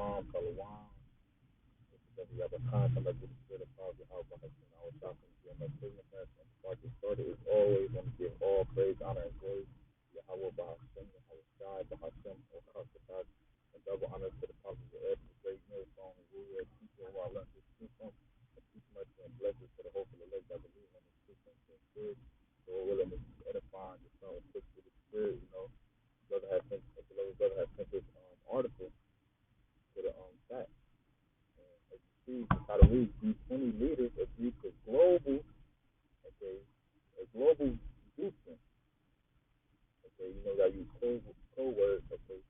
Shalom. That we have a contact with the spirit of power behind our doctrine, GMS Signified, and before I get started, as always, want to give all praise, honor, and glory to Yahweh Bahashem, Yahweh Shai, Bahashem, or Kashatat, and double honor to the prophets of earth, the great millstone, ruler, teacher, who I learned to speak from, and teach much and blessings to the hope of the lake that believe in the system and spirit, so we're willing to be edifying the son with push to the spirit, brother has sent, the beloved brother has sent this article to the chat. As you see, how to read these 20 leaders of Greek global, okay, a global Houston, okay, that use code words, okay,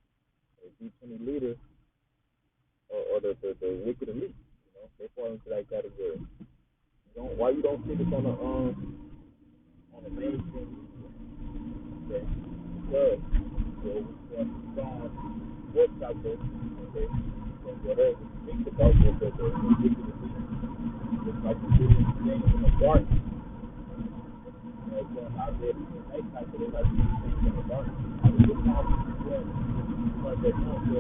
and these 20 leaders or the wicked elite, they fall into that category. Why you don't see this on the mainstream, okay, because, we want to strong sports out there, okay, and whatever speaks about the wicked elite, it's like the things in the dark. Going out there to the nighttime, so they like to do things in the dark. I mean, this time doing what they want, so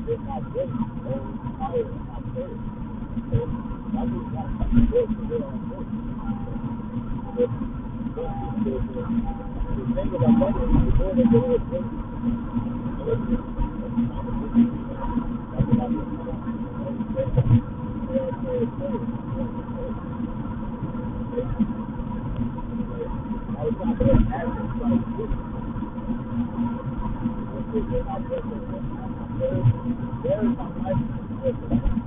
they're not ready. Oh, power and my prayer. So I just want to work for their own work. But the thing about that is, the more they go with work, that's what I'm I was talking about actions like this. When I was where's my life? Where's my life?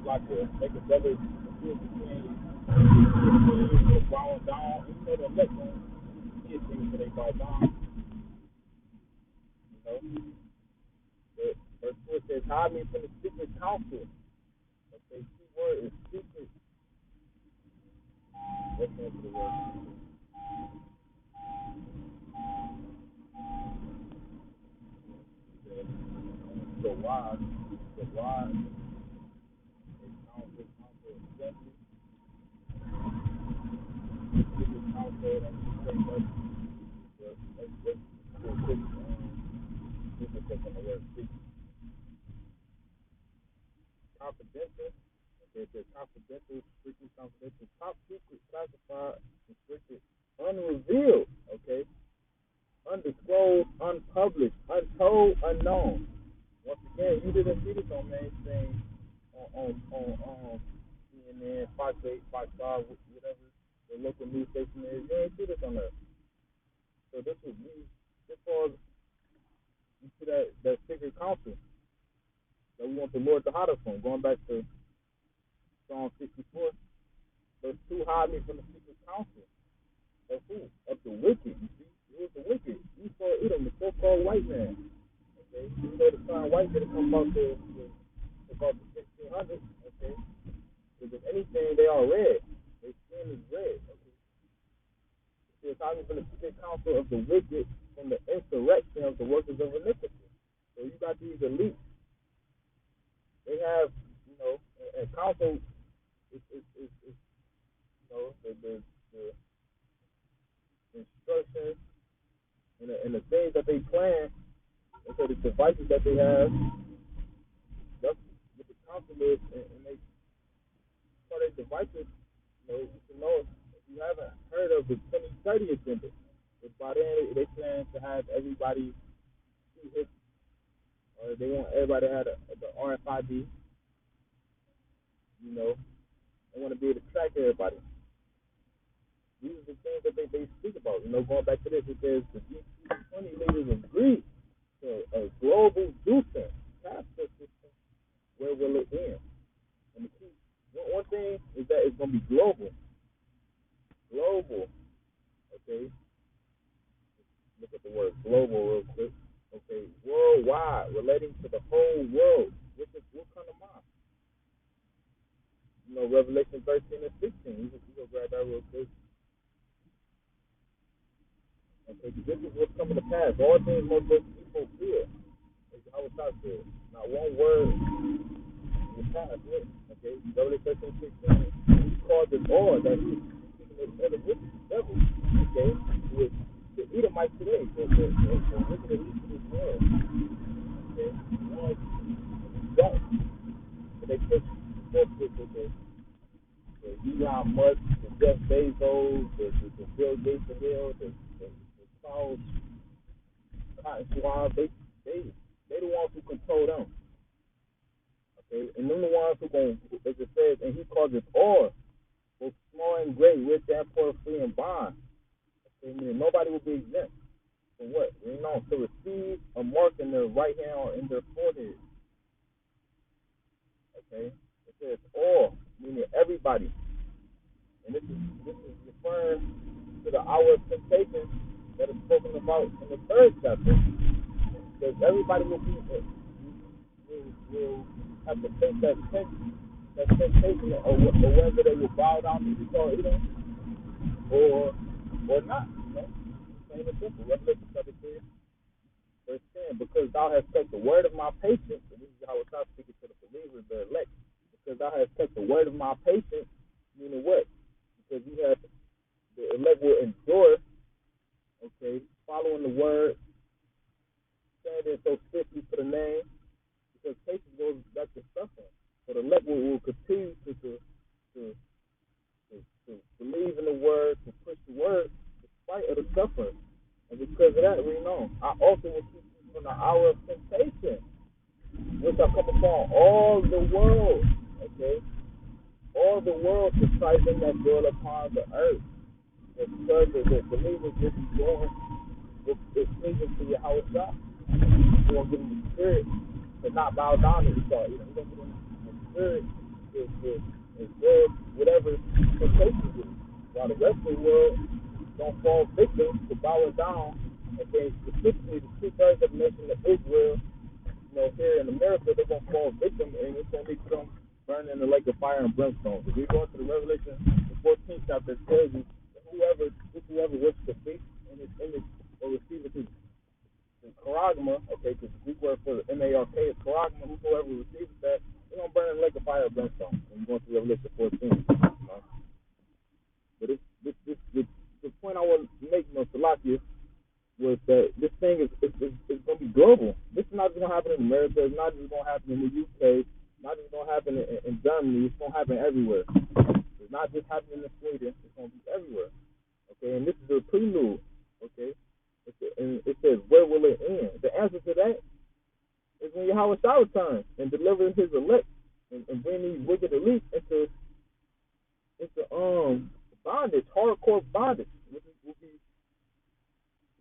Like make a better bowing down, the next one, things that they bow down, Verse 4 says, hide me from the secret counsel. Okay, key word is secret. Let's answer the word secret. So wise, counsel is justice. Secret counsel, that's the same word. Let's do a quick check on the word secret. Confidential. Okay, it says confidential, strictly confidential, top secret, classified, restricted, unrevealed, okay, undisclosed, unpublished, untold, unknown. Once again, you didn't see this on mainstream, on CNN, Fox 8, Fox 5, whatever the local news station is. You ain't see this on there. So this was me. This falls into that secret council that we want the Lord to hide us from. Going back to Psalm 64, verse 2, hide me from the secret council of who? Of the wicked. You see, it was the wicked. Esau, Edom, the so-called white man. Okay, you know the term white didn't come about the 1600s. Okay, because if anything, they are red. Their skin is red. Okay, so it's hiding from the secret council of the wicked, from the insurrection of the workers of iniquity. So you got these elites. They have, and council is the instructions and the things that they plan, and so the devices that they have, that's what the council is, and they so their devices, you can know if you haven't heard of the 2030 agenda. If by then they plan to have everybody see hit, or they want everybody to have the RFID, they want to be able to track everybody. These are the things that they speak about. Going back to this, it says the G20 leaders agree to a global Juicing passport system. Where will it end? And the key, one thing is that it's going to be global. Global. Okay? Look at the word global real quick. Okay? Worldwide, relating to the whole world. What kind of mind? Revelation 13 and 16. You can grab that real quick. Okay, this is what's coming to pass. All things must be fulfilled. As I was God said. Not one word was passed. Okay, Revelation 16, he called it all that he was speaking of the wicked devil. Okay, with the Edomites today, the wicked elite of this world. Okay, ones don't. But they push forth with the Elon Musk, the Jeff Bezos, the Bill Gates of hell, the Klaus Cotton Swab, they the ones who control them. Okay, and them the ones who going, as it says, and he calls it all, both small and great, rich and poor, free and bond. Okay, meaning nobody will be exempt from what? You know, to receive a mark in their right hand or in their forehead. Okay, it says all, meaning everybody, and this is referring to the hour of temptation that is spoken about in the third chapter. Because everybody will have to face that temptation, or whether they will bow down to Esau Edom or not. You know? Plain and simple. Revelation chapter 3, verse 10. Because thou hast kept the word of my patience, and this is how it's not speaking to the believers, the elect. Because thou hast kept the word of my patience, meaning what? Because you have the elect will endure, okay, following the word, standing so stiffly for the name, because patience goes back to suffering. So the elect will continue to believe in the word, to push the word, despite of the suffering. And because of that, we know, I also will keep you from the hour of temptation, which shall come upon all the world, okay? All the world to try them that dwell upon the earth. Because the believers will be doing is pleasing to Yahweh. You're going to give them the spirit to not bow down to Esau. You're going to give them the spirit to endure whatever temptation is. While the rest of the world don't fall victim to bowing down, and then specifically the two-thirds of the nation of Israel, you know, here in America, they're going to fall victim, and it's going to be them burning in the lake of fire and brimstone. If we go into the Revelation, the 14th chapter, it tells you whoever wishes to feast in his image or receive it his charagma, okay, because the Greek word for M-A-R-K is charagma, whoever receives that, they're going to burn in the lake of fire and brimstone. And we're going to Revelation 14. But the point I want to make, Salakia, was that this thing is going to be global. This is not just going to happen in America. It's not just going to happen in the UK. It's not just going to happen in Germany. It's going to happen everywhere. It's not just happening in Sweden. It's going to be everywhere. Okay, and this is a prelude. Okay, and it says, where will it end? The answer to that is when Yahweh shall return and deliver his elect and bring these wicked elites into bondage, hardcore bondage, which will be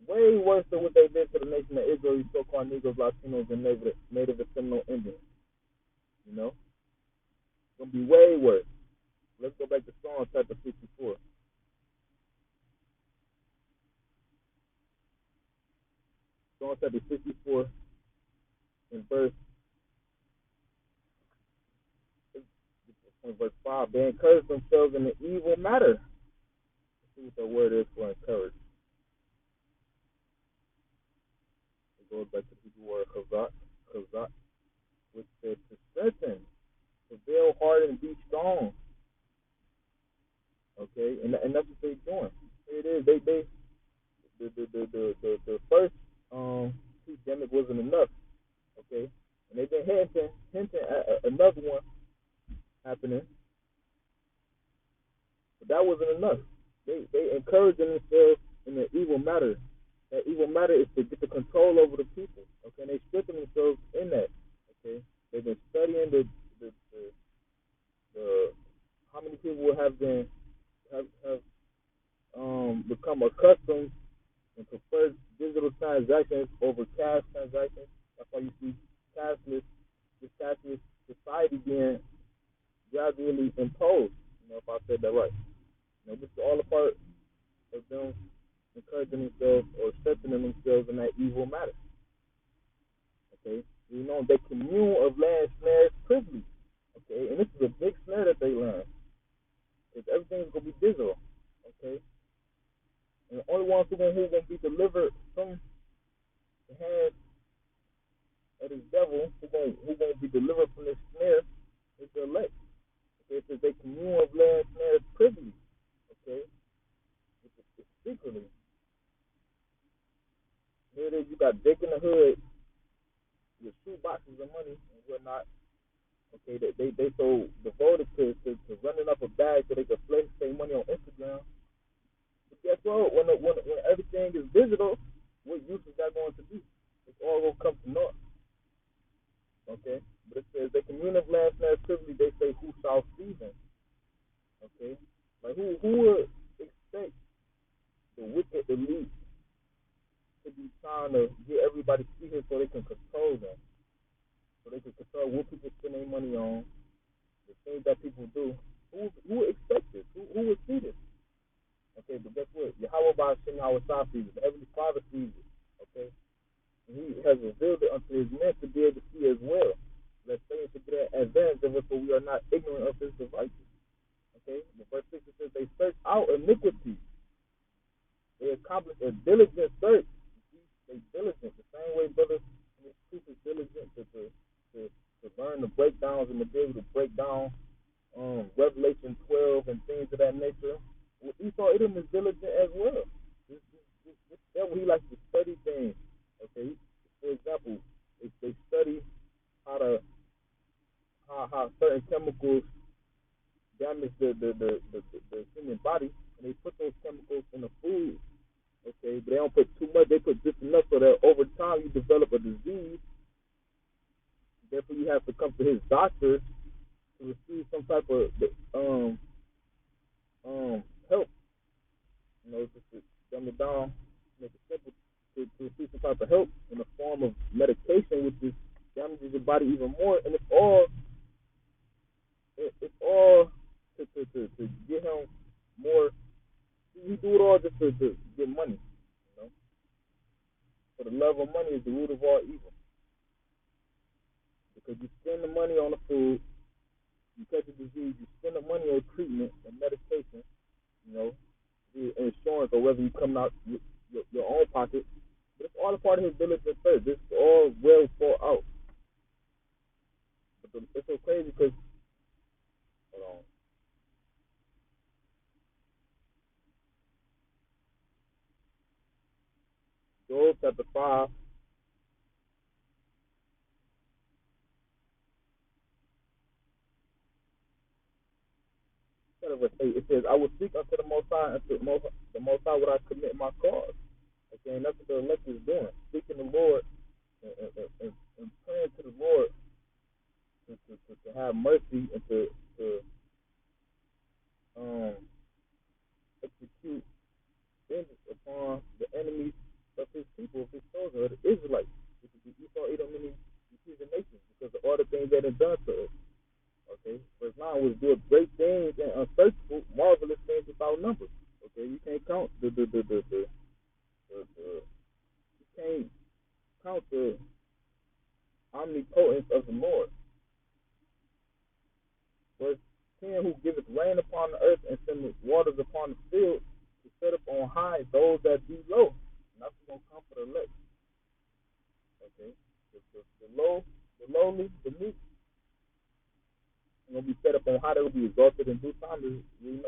way worse than what they did to the nation of Israel, these so-called Negroes, Latinos, and Native and Seminole Indians. You know, it's gonna be way worse. Let's go back to Psalm chapter 54. Psalm chapter 54 in verse 5. They encourage themselves in the evil matter. Let's see what the word is for encourage. It goes back to the Hebrew word chazak, which says to strengthen, to build hard and be strong. Okay, and that's what they're doing. Here it is. The first pandemic wasn't enough. Okay, and they've been hinting at another one happening, but that wasn't enough. They encouraging themselves in the evil matter. That evil matter is to get the control over the people. Okay, and they strengthen themselves in that. Okay, they've been studying the how many people have become accustomed and prefer digital transactions over cash transactions. That's why you see this cashless society being gradually imposed. You know, if I said that right. You know, this is all a part of them encouraging themselves or strengthening themselves in that evil matter. Okay, you know, they commune of land snares privily. Okay, and this is a big snare that they learn. Because everything's gonna be digital. Okay, and the only ones who are gonna be delivered from the hands of this devil who gonna be delivered from this snare is the elect. Okay, it says they commune of land snares privily. Okay, it's secretly. Here it is, you got Dick in the hood with shoe boxes of money and whatnot. Okay, they so devoted to running up a bag so they could flex their money on Instagram. But guess what? When everything is digital, what use is that going to be? It's all gonna come to naught. Okay, but it says they commune of last night privily. They say who shall see them? Okay, like who would expect the wicked elite to be trying to get everybody to see him so they can control them, so they can control what people spend their money on, the things that people do. Who would expect this? Who would see this? Okay, but guess what? Yahweh Ba'ashem Yahweh sees it. The Heavenly Father sees it. Okay, and He has revealed it unto His men to be able to see as well. Let's say to get an advantage of it, for we are not ignorant of His devices. Okay, but verse 6 it says they search out iniquity. They accomplish a diligent search. They diligent the same way brothers and his truth is diligent to learn the breakdowns and to be able to break down Revelation 12 and things of that nature. Well, Esau Edom is diligent as well. This devil, he likes to study things. Okay, for example, if they study how to how certain chemicals damage the human body, and they put those chemicals in the food. Okay, but they don't put too much. They put just enough so that over time you develop a disease. Therefore, you have to come to his doctor to receive some type of help. You know, just to dumb it down, make it simple, to receive some type of help in the form of medication, which is damages your body even more. And it's all to get him more. You do it all just to get money. You know, for the love of money is the root of all evil. Because you spend the money on the food, you catch a disease, you spend the money on treatment and medication, you know, insurance or whether you come out with your own pocket. But it's all a part of his diligent search. It's all well thought out. But it's so crazy because, hold on, Job chapter 5, verse 8, it says, I will speak unto the Most High, unto the Most High would I commit my cause. Okay, and that's what the elect is doing, seeking the Lord and praying to the Lord to have mercy and to um, execute vengeance upon the enemies of his people, of his chosen, of the Israelites, which is the Esau, Edom, and the heathen nations, because of all the things that have done to us. Okay, verse 9 was do great things and unsearchable, marvelous things without number. Okay, you can't count you can't count the omnipotence of the Lord. Verse 10, who giveth rain upon the earth and sendeth waters upon the field to set up on high those that be low. And that's going to come for the elect. Okay, the lowly, the meek, going to be set up on high. They will be exalted in due time. We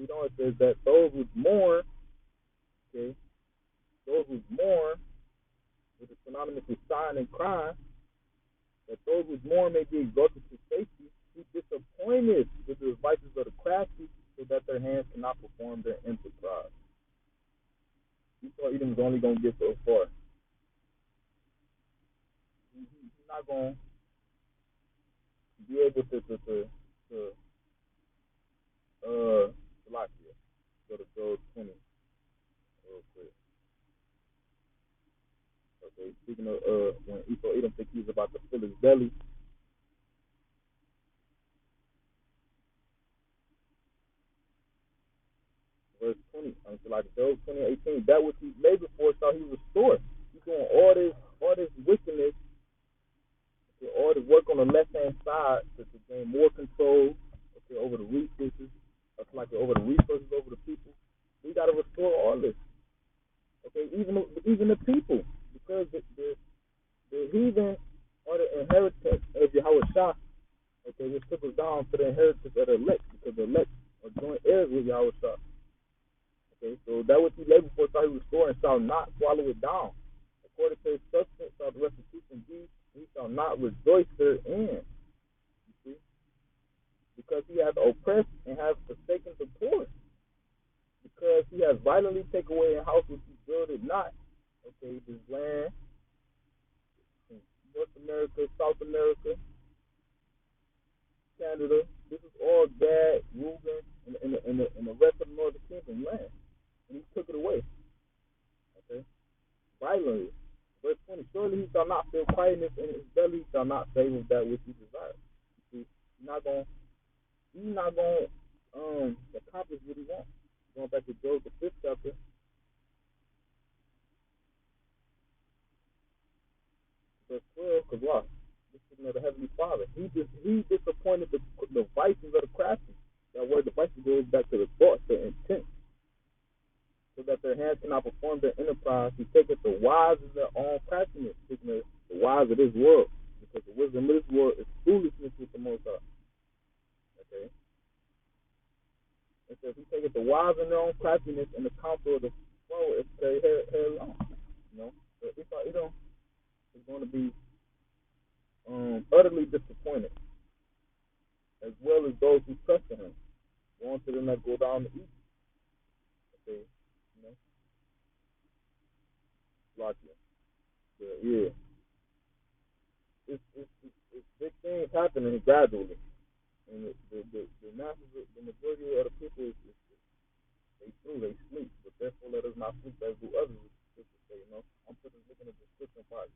know it says that those who mourn, okay, those who mourn, which is synonymous with sighing and crying, that those who mourn may be exalted to safety, who disappointed with the devices of the crafty, so that their hands cannot perform their enterprise. Esau Edom is only going to get so far. He's not going to be able to Salakia. Go to Job 20 real quick. Okay, speaking of when Esau Edom think he's about to fill his belly, verse 20, until like Job 20:18, that which he labored for shall he restore. He's doing all this wickedness, okay, all this work on the left hand side to gain more control, okay, over the resources, like over the resources, over the people. We got to restore all this, okay, even the people, because the heathen, the inheritance of Yahweh Shah, okay, which trickles down to the inheritance of the elect, because the elect are joint heirs with Yahweh Shah. Okay, so that which he laid before shall he restore and shall not swallow it down. According to his substance shall the restitution be, he shall not rejoice therein. You see? Because he hath oppressed and hath forsaken the poor. Because he has violently taken away a house which he builded not. Okay, this land in North America, South America, Canada, this is all Gad, Reuben, and the rest of the northern kingdom land. And he took it away. Okay? Violently. Verse 20, surely he shall not feel quietness in his belly, he shall not save of that which he desires. See, he's not gonna accomplish what he wants. Going back to Job the 5th chapter, verse 12, because what? This is the Heavenly Father. He disappointed the vices of the crafty. That word devices goes back to the thoughts, the intent, so that their hands cannot perform their enterprise. He taketh the wise in their own craftiness, the wise of this world, because the wisdom of this world is foolishness with the Most High. Okay? It says he taketh the wise in their own craftiness, and the counsel of the slow is carried headlong. You know, so Edom is going to be utterly disappointed, as well as those who trust in him. Going to them that go down the east. Okay, you know, like it. Yeah, it's big things happening gradually, and the masses, the majority of the people they through, they sleep, but therefore let us not sleep as do others. You know, I'm putting this in the description part.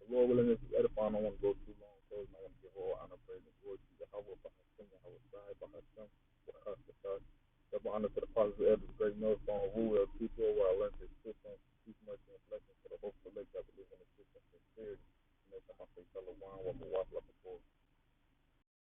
The Lord willing, if you edify, I don't want to go